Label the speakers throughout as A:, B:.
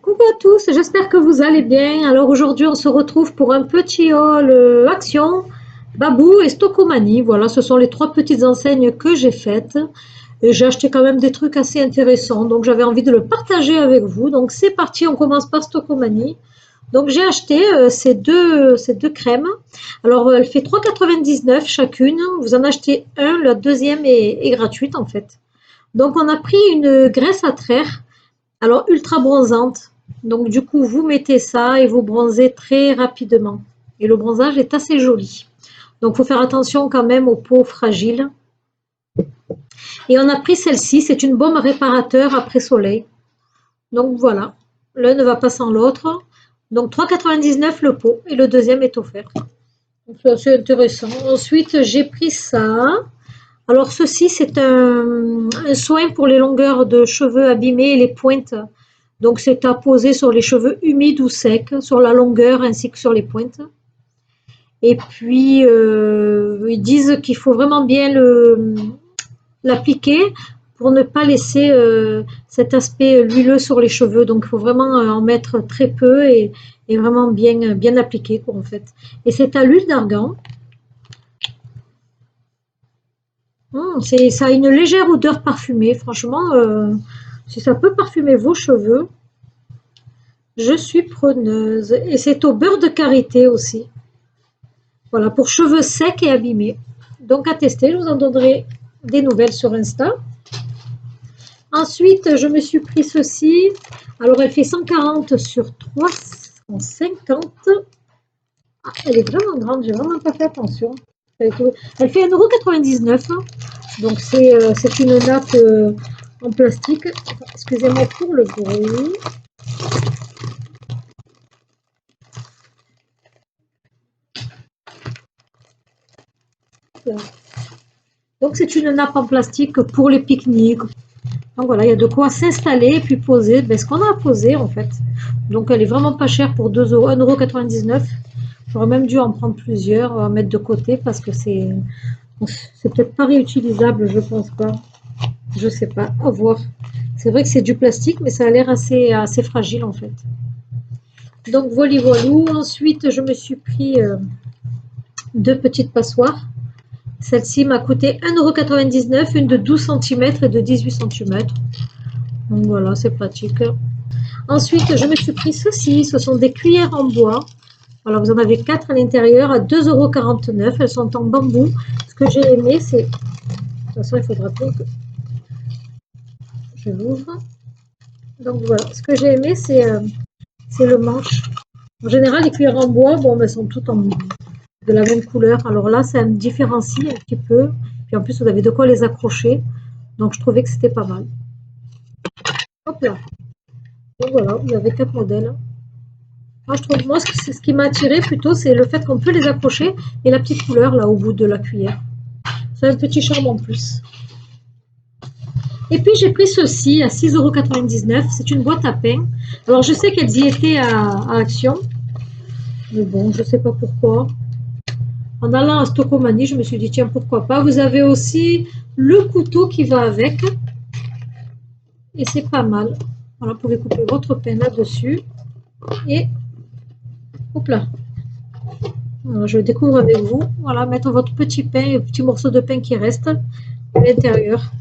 A: Coucou à tous, j'espère que vous allez bien. Alors aujourd'hui, on se retrouve pour un petit haul Action, Babou et Stocomanie. Voilà, ce sont les trois petites enseignes que j'ai faites. Et j'ai acheté quand même des trucs assez intéressants, donc j'avais envie de le partager avec vous. Donc c'est parti, on commence par Stocomanie. Donc j'ai acheté ces deux crèmes. Alors elle fait 3,99 chacune. Vous en achetez un, la deuxième est gratuite en fait. Donc on a pris une graisse à traire. Alors, ultra bronzante. Donc, du coup, vous mettez ça et vous bronzez très rapidement. Et le bronzage est assez joli. Donc, il faut faire attention quand même aux peaux fragiles. Et on a pris celle-ci. C'est une baume réparateur après soleil. Donc, voilà. L'un ne va pas sans l'autre. Donc, 3,99 le pot. Et le deuxième est offert. Donc, c'est assez intéressant. Ensuite, j'ai pris ça. Alors, ceci, c'est un soin pour les longueurs de cheveux abîmés et les pointes. Donc, c'est à poser sur les cheveux humides ou secs, sur la longueur ainsi que sur les pointes. Et puis, ils disent qu'il faut vraiment bien l'appliquer pour ne pas laisser cet aspect huileux sur les cheveux. Donc, il faut vraiment en mettre très peu et vraiment bien appliquer, quoi, en fait. Et c'est à l'huile d'argan. Ça a une légère odeur parfumée. Franchement, si ça peut parfumer vos cheveux, je suis preneuse. Et c'est au beurre de karité aussi. Voilà, pour cheveux secs et abîmés. Donc à tester, je vous en donnerai des nouvelles sur Insta. Ensuite, je me suis pris ceci. Alors, elle fait 140 sur 350. Ah, elle est vraiment grande, j'ai vraiment pas fait attention. Elle fait 1,99 €. Donc, c'est une nappe en plastique. Excusez-moi pour le bruit. Donc, c'est une nappe en plastique pour les pique-niques. Donc voilà, il y a de quoi s'installer et puis poser ce qu'on a à poser en fait. Donc elle est vraiment pas chère pour 2 €, 1,99 €. J'aurais même dû en prendre plusieurs à mettre de côté parce que c'est peut-être pas réutilisable, je pense pas. Je sais pas, à voir. C'est vrai que c'est du plastique, mais ça a l'air assez fragile en fait. Donc voilà, voilou. Ensuite, je me suis pris deux petites passoires. Celle-ci m'a coûté 1,99 €, une de 12 cm et de 18 cm. Donc voilà, c'est pratique. Ensuite, je me suis pris ceci. Ce sont des cuillères en bois. Alors, vous en avez 4 à l'intérieur à 2,49 €. Elles sont en bambou. Ce que j'ai aimé, c'est... De toute façon, il faudra bien que je l'ouvre. Donc voilà, ce que j'ai aimé, c'est le manche. En général, les cuillères en bois, bon, elles sont toutes de la même couleur. Alors là, ça me différencie un petit peu. Puis en plus, vous avez de quoi les accrocher. Donc, je trouvais que c'était pas mal. Hop là. Donc voilà, vous avez 4 modèles. Moi, ce qui m'a attiré plutôt, c'est le fait qu'on peut les accrocher et la petite couleur là au bout de la cuillère. C'est un petit charme en plus. Et puis j'ai pris ceci à 6,99 €. C'est une boîte à pain. Alors je sais qu'elles y étaient à Action, mais bon, je ne sais pas pourquoi. En allant à Stocomanie, je me suis dit tiens, pourquoi pas. Vous avez aussi le couteau qui va avec. Et c'est pas mal. Voilà, vous pouvez couper votre pain là-dessus. Et hop là. Alors, je découvre avec vous. Voilà, mettre votre petit pain, petit morceau de pain qui reste à l'intérieur.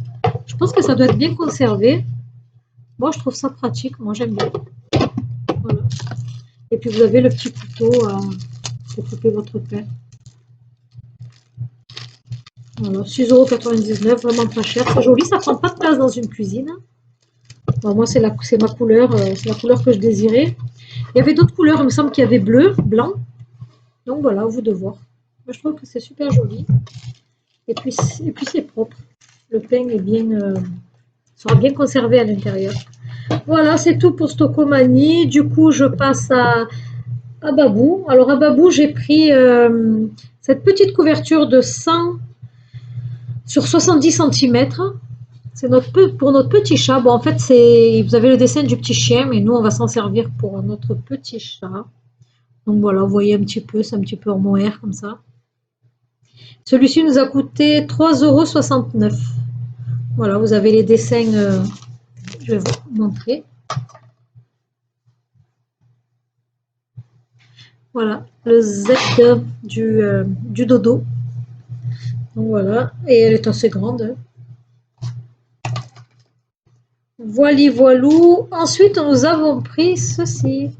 A: Je pense que ça doit être bien conservé. Moi, je trouve ça pratique. Moi, j'aime bien. Voilà. Et puis, vous avez le petit couteau pour couper votre pain. Voilà, 6,99 €, vraiment pas cher. C'est joli, ça prend pas de place dans une cuisine. Bon, moi, c'est ma couleur, c'est la couleur que je désirais. Il y avait d'autres couleurs, il me semble qu'il y avait bleu, blanc. Donc voilà, à vous de voir. Moi, je trouve que c'est super joli. Et puis c'est propre. Le pain est sera bien conservé à l'intérieur. Voilà, c'est tout pour Stocomanie. Du coup, je passe à Babou. Alors à Babou, j'ai pris cette petite couverture de 100 sur 70 cm. C'est pour notre petit chat. Bon, en fait, vous avez le dessin du petit chien, mais nous, on va s'en servir pour notre petit chat. Donc voilà, vous voyez un petit peu, c'est un petit peu en mohair comme ça. Celui-ci nous a coûté 3,69 €. Voilà, vous avez les dessins, je vais vous montrer. Voilà, le Z du dodo. Donc voilà, et elle est assez grande. Voili voilou. Ensuite, nous avons pris ceci.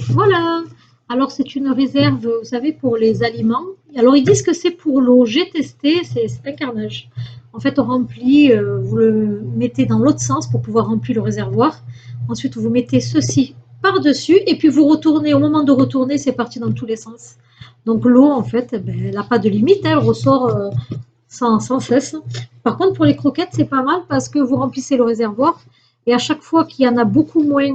A: Voilà. Alors, c'est une réserve, vous savez, pour les aliments. Alors, ils disent que c'est pour l'eau. J'ai testé, c'est un carnage. En fait, on remplit, vous le mettez dans l'autre sens pour pouvoir remplir le réservoir. Ensuite, vous mettez ceci par-dessus et puis vous retournez. Au moment de retourner, c'est parti dans tous les sens. Donc, l'eau, en fait, ben, elle n'a pas de limite. Elle ressort sans cesse. Par contre, pour les croquettes, c'est pas mal parce que vous remplissez le réservoir et à chaque fois qu'il y en a beaucoup moins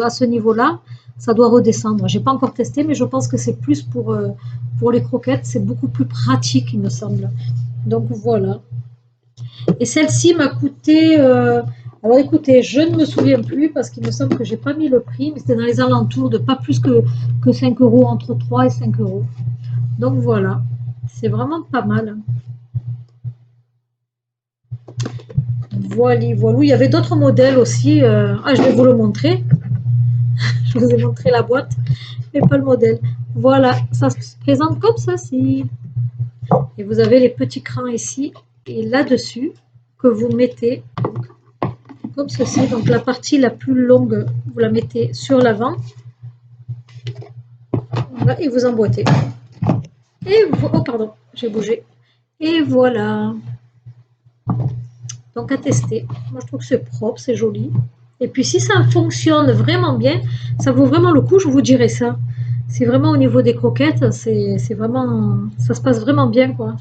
A: à ce niveau-là, ça doit redescendre. J'ai pas encore testé, mais je pense que c'est plus pour les croquettes, c'est beaucoup plus pratique, il me semble. Donc voilà. Et celle-ci m'a coûté. Alors écoutez, je ne me souviens plus parce qu'il me semble que j'ai pas mis le prix, mais c'était dans les alentours de pas plus que 5 euros, entre 3 et 5 euros. Donc voilà, c'est vraiment pas mal. Voilà, voilà. Il y avait d'autres modèles aussi. Ah, je vais vous le montrer. Je vous ai montré la boîte, mais pas le modèle. Voilà, ça se présente comme ceci. Et vous avez les petits crans ici et là-dessus que vous mettez comme ceci. Donc la partie la plus longue, vous la mettez sur l'avant. Voilà, et vous emboîtez. Oh pardon, j'ai bougé. Et voilà. Donc à tester. Moi je trouve que c'est propre, c'est joli. Et puis si ça fonctionne vraiment bien, ça vaut vraiment le coup, je vous dirais ça. C'est vraiment au niveau des croquettes, c'est vraiment, ça se passe vraiment bien quoi.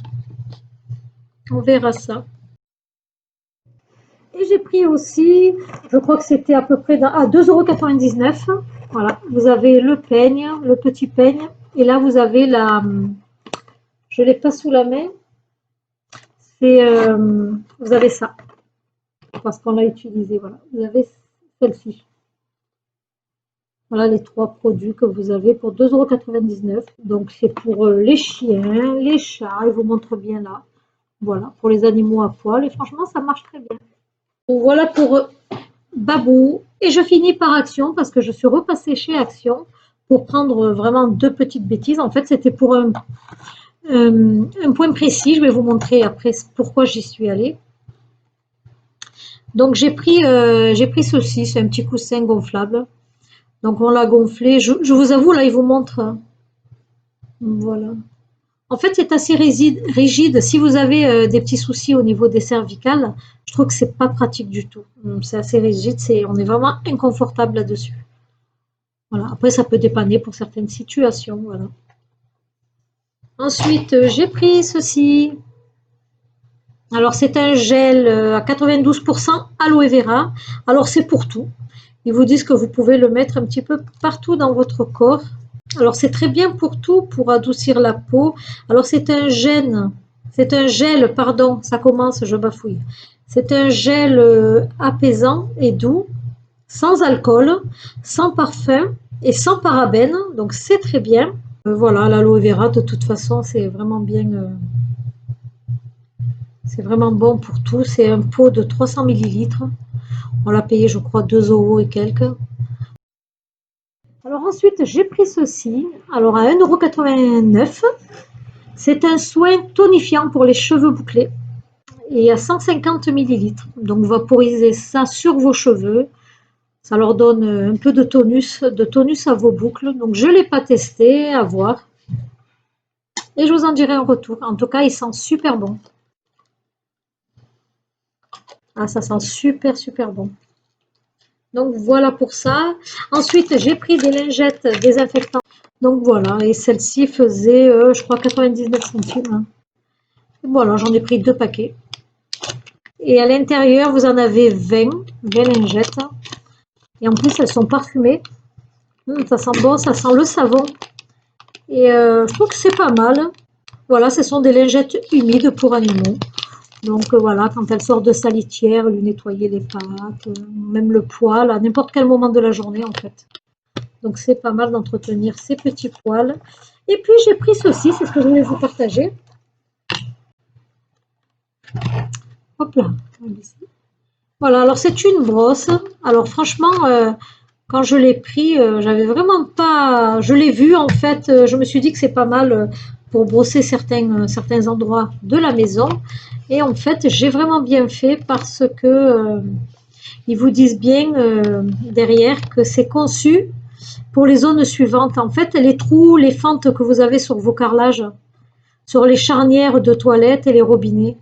A: On verra ça. Et j'ai pris aussi, je crois que c'était à peu près à 2,99 €. Voilà, vous avez le peigne, le petit peigne, et là vous avez je l'ai pas sous la main, vous avez ça, parce qu'on l'a utilisé. Voilà, vous avez celle-ci. Voilà les trois produits que vous avez pour 2,99 €. Donc c'est pour les chiens, les chats, ils vous montrent bien là. Voilà, pour les animaux à poil. Et franchement, ça marche très bien. Donc, voilà pour Babou. Et je finis par Action parce que je suis repassée chez Action pour prendre vraiment deux petites bêtises. En fait, c'était pour un point précis. Je vais vous montrer après pourquoi j'y suis allée. Donc j'ai pris ceci, c'est un petit coussin gonflable. Donc on l'a gonflé. Je vous avoue, là, il vous montre. Voilà. En fait, c'est assez rigide. Si vous avez des petits soucis au niveau des cervicales, je trouve que c'est pas pratique du tout. C'est assez rigide, on est vraiment inconfortable là-dessus. Voilà. Après, ça peut dépanner pour certaines situations. Voilà. Ensuite, j'ai pris ceci. Alors, c'est un gel à 92% aloe vera. Alors, c'est pour tout. Ils vous disent que vous pouvez le mettre un petit peu partout dans votre corps. Alors, c'est très bien pour tout, pour adoucir la peau. Alors, c'est un gel, pardon, ça commence, je bafouille. C'est un gel apaisant et doux, sans alcool, sans parfum et sans parabènes. Donc, c'est très bien. Voilà, l'aloe vera, de toute façon, c'est vraiment bien. C'est vraiment bon pour tout. C'est un pot de 300 millilitres. On l'a payé, je crois, 2 euros et quelques. Alors ensuite, j'ai pris ceci. Alors à 1,89 €. C'est un soin tonifiant pour les cheveux bouclés et à 150 millilitres. Donc vous vaporisez ça sur vos cheveux. Ça leur donne un peu de tonus à vos boucles. Donc je ne l'ai pas testé, à voir. Et je vous en dirai un retour. En tout cas, il sent super bon. Ah, ça sent super, super bon. Donc voilà pour ça. Ensuite, j'ai pris des lingettes désinfectantes. Donc voilà, et celle-ci faisait, je crois, 99 centimes. Voilà, j'en ai pris 2 paquets. Et à l'intérieur, vous en avez 20 lingettes. Et en plus, elles sont parfumées. Ça sent bon, ça sent le savon. Et je trouve que c'est pas mal. Voilà, ce sont des lingettes humides pour animaux. Donc voilà, quand elles sortent de sa litière, lui nettoyer les pattes, même le poil, à n'importe quel moment de la journée en fait. Donc c'est pas mal d'entretenir ces petits poils. Et puis j'ai pris ceci, c'est ce que je voulais vous partager. Hop là, ici. Voilà, alors c'est une brosse. Alors franchement, quand je l'ai pris, j'avais vraiment pas. Je l'ai vu en fait, je me suis dit que c'est pas mal pour brosser certains endroits de la maison. Et en fait, j'ai vraiment bien fait parce que ils vous disent bien derrière que c'est conçu pour les zones suivantes. En fait, les trous, les fentes que vous avez sur vos carrelages, sur les charnières de toilettes et les robinets,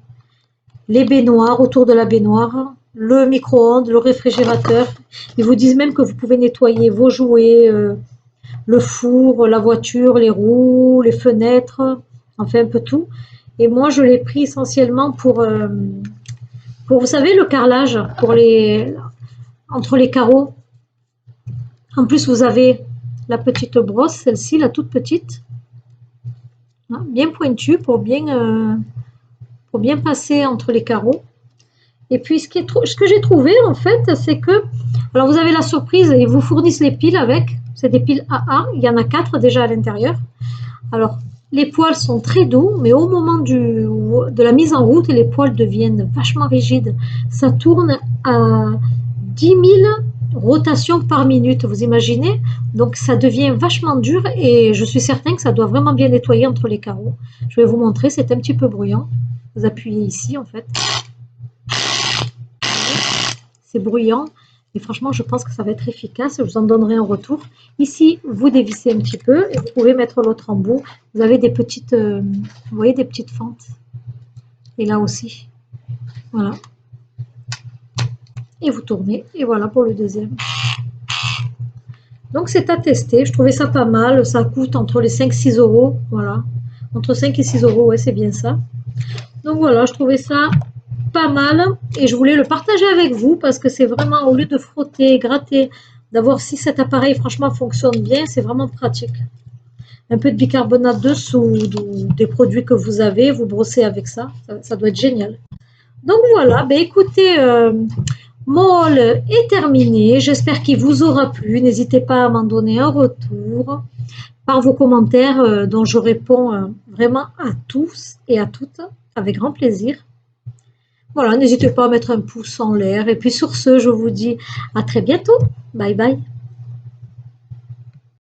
A: les baignoires, autour de la baignoire, le micro-ondes, le réfrigérateur. Ils vous disent même que vous pouvez nettoyer vos jouets, le four, la voiture, les roues, les fenêtres, enfin un peu tout. Et moi, je l'ai pris essentiellement pour, vous savez, le carrelage, entre les carreaux. En plus, vous avez la petite brosse, celle-ci, la toute petite, hein, bien pointue pour bien passer entre les carreaux. Et puis, ce que j'ai trouvé, en fait, c'est que, alors vous avez la surprise, ils vous fournissent les piles avec, c'est des piles AA, il y en a 4 déjà à l'intérieur. Alors, les poils sont très doux, mais au moment de la mise en route, les poils deviennent vachement rigides. Ça tourne à 10 000 rotations par minute, vous imaginez? Donc, ça devient vachement dur et je suis certain que ça doit vraiment bien nettoyer entre les carreaux. Je vais vous montrer, c'est un petit peu bruyant. Vous appuyez ici, en fait. C'est bruyant. Et franchement, je pense que ça va être efficace. Je vous en donnerai un retour. Ici, vous dévissez un petit peu et vous pouvez mettre l'autre en bout. Vous avez des petites, vous voyez, des petites fentes. Et là aussi. Voilà. Et vous tournez. Et voilà pour le deuxième. Donc, c'est à tester. Je trouvais ça pas mal. Ça coûte entre les 5 et 6 euros. Voilà. Entre 5 et 6 euros, ouais, c'est bien ça. Donc voilà, je trouvais ça pas mal et je voulais le partager avec vous parce que c'est vraiment, au lieu de frotter, gratter, d'avoir, si cet appareil franchement fonctionne bien, c'est vraiment pratique. Un peu de bicarbonate de soude ou des produits que vous avez, vous brossez avec ça doit être génial. Donc voilà, ben écoutez, mon haul est terminé, j'espère qu'il vous aura plu, n'hésitez pas à m'en donner un retour par vos commentaires dont je réponds vraiment à tous et à toutes avec grand plaisir. Voilà, n'hésitez pas à mettre un pouce en l'air. Et puis sur ce, je vous dis à très bientôt. Bye bye.